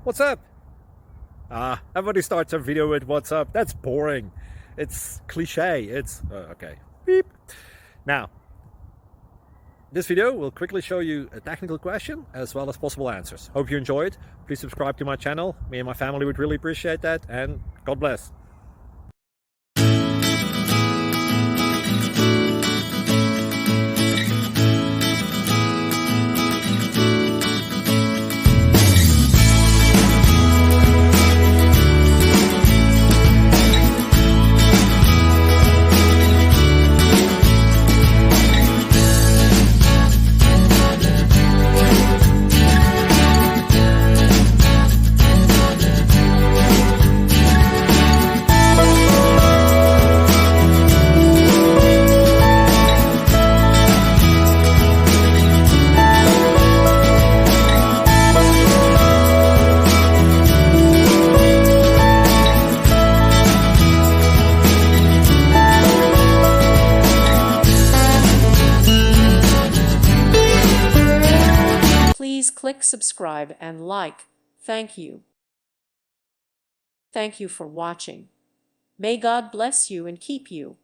What's up? Everybody starts a video with what's up. That's boring. It's cliche. Okay. Beep. Now, this video will quickly show you a technical question as well as possible answers. Hope you enjoyed. Please subscribe to my channel. Me and my family would really appreciate that, and God bless. Please click subscribe and like. Thank you. Thank you for watching. May God bless you and keep you.